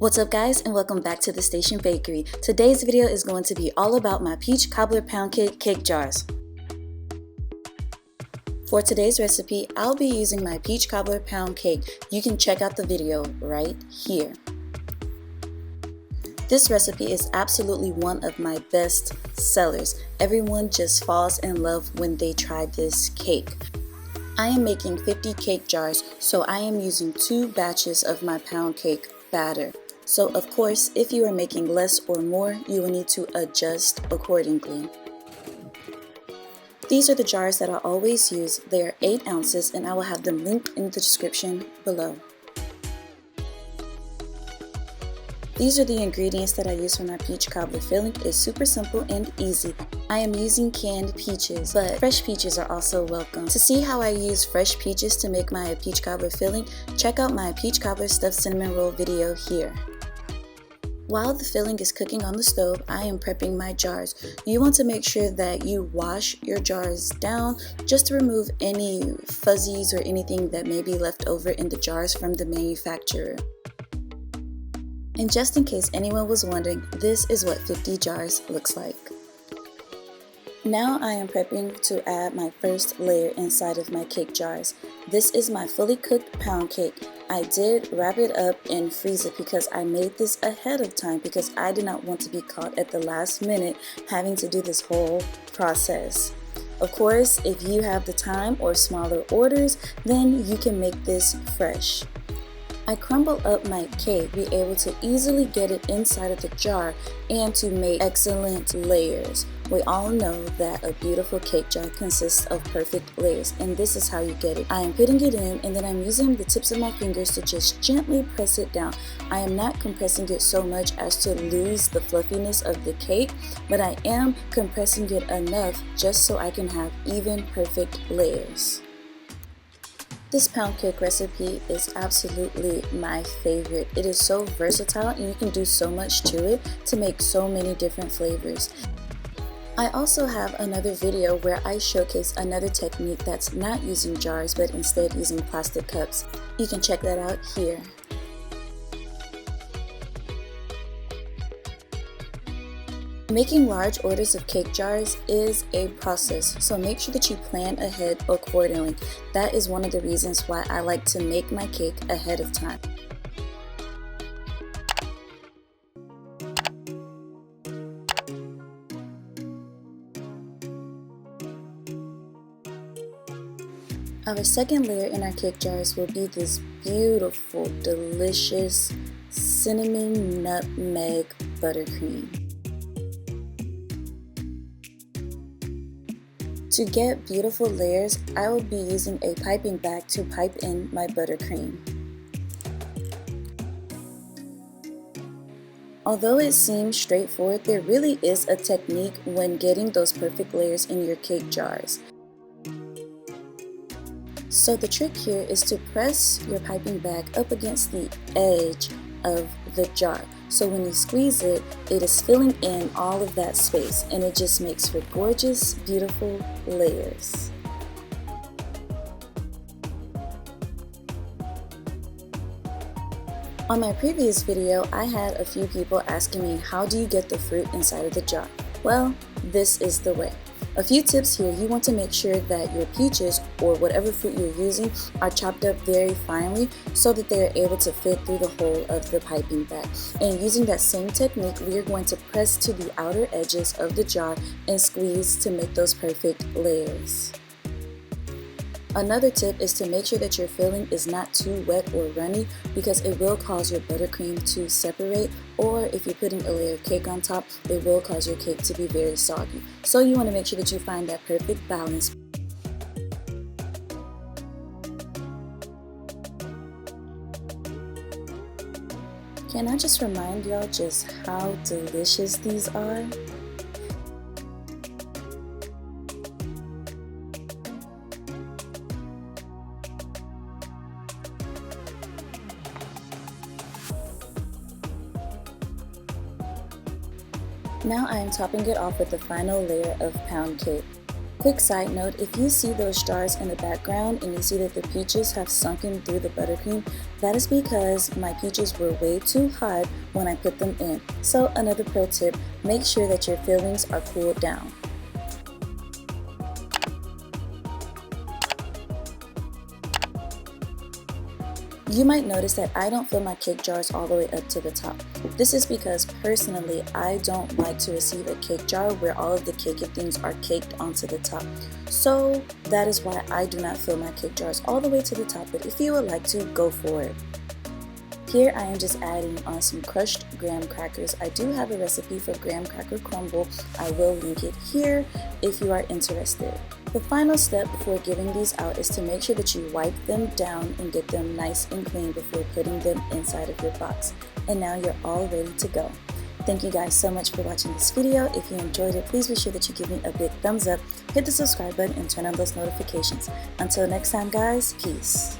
What's up guys, and welcome back to the Station Bakery. Today's video is going to be all about my peach cobbler pound cake jars. For today's recipe, I'll be using my peach cobbler pound cake. You can check out the video right here. This recipe is absolutely one of my best sellers. Everyone just falls in love when they try this cake. I am making 50 cake jars, so I am using 2 batches of my pound cake batter. So of course, if you are making less or more, you will need to adjust accordingly. These are the jars that I always use. They are 8 ounces and I will have them linked in the description below. These are the ingredients that I use for my peach cobbler filling. It's super simple and easy. I am using canned peaches, but fresh peaches are also welcome. To see how I use fresh peaches to make my peach cobbler filling, check out my peach cobbler stuffed cinnamon roll video here. While the filling is cooking on the stove, I am prepping my jars. You want to make sure that you wash your jars down just to remove any fuzzies or anything that may be left over in the jars from the manufacturer. And just in case anyone was wondering, this is what 50 jars looks like. Now I am prepping to add my first layer inside of my cake jars. This is my fully cooked pound cake. I did wrap it up and freeze it because I made this ahead of time because I did not want to be caught at the last minute having to do this whole process. Of course, if you have the time or smaller orders, then you can make this fresh. I crumble up my cake, be able to easily get it inside of the jar and to make excellent layers. We all know that a beautiful cake jar consists of perfect layers, and this is how you get it. I am putting it in and then I'm using the tips of my fingers to just gently press it down. I am not compressing it so much as to lose the fluffiness of the cake, but I am compressing it enough just so I can have even perfect layers. This pound cake recipe is absolutely my favorite. It is so versatile and you can do so much to it to make so many different flavors. I also have another video where I showcase another technique that's not using jars but instead using plastic cups. You can check that out here. Making large orders of cake jars is a process, so make sure that you plan ahead accordingly. That is one of the reasons why I like to make my cake ahead of time. Our second layer in our cake jars will be this beautiful, delicious cinnamon nutmeg buttercream. To get beautiful layers, I will be using a piping bag to pipe in my buttercream. Although it seems straightforward, there really is a technique when getting those perfect layers in your cake jars. So the trick here is to press your piping bag up against the edge of the jar. So when you squeeze it, it is filling in all of that space and it just makes for gorgeous, beautiful layers. On my previous video, I had a few people asking me, how do you get the fruit inside of the jar? Well, this is the way. A few tips here. You want to make sure that your peaches or whatever fruit you're using are chopped up very finely so that they are able to fit through the hole of the piping bag. And using that same technique, we are going to press to the outer edges of the jar and squeeze to make those perfect layers. Another tip is to make sure that your filling is not too wet or runny because it will cause your buttercream to separate, or if you're putting a layer of cake on top, it will cause your cake to be very soggy. So you want to make sure that you find that perfect balance. Can I just remind y'all just how delicious these are? Now I am topping it off with the final layer of pound cake. Quick side note, if you see those jars in the background and you see that the peaches have sunken through the buttercream, that is because my peaches were way too hot when I put them in. So another pro tip, make sure that your fillings are cooled down. You might notice that I don't fill my cake jars all the way up to the top. This is because personally, I don't like to receive a cake jar where all of the cake and things are caked onto the top. So that is why I do not fill my cake jars all the way to the top, but if you would like to, go for it. Here I am just adding on some crushed graham crackers. I do have a recipe for graham cracker crumble. I will link it here if you are interested. The final step before giving these out is to make sure that you wipe them down and get them nice and clean before putting them inside of your box. And now you're all ready to go. Thank you guys so much for watching this video. If you enjoyed it, please be sure that you give me a big thumbs up, hit the subscribe button, and turn on those notifications. Until next time guys, peace.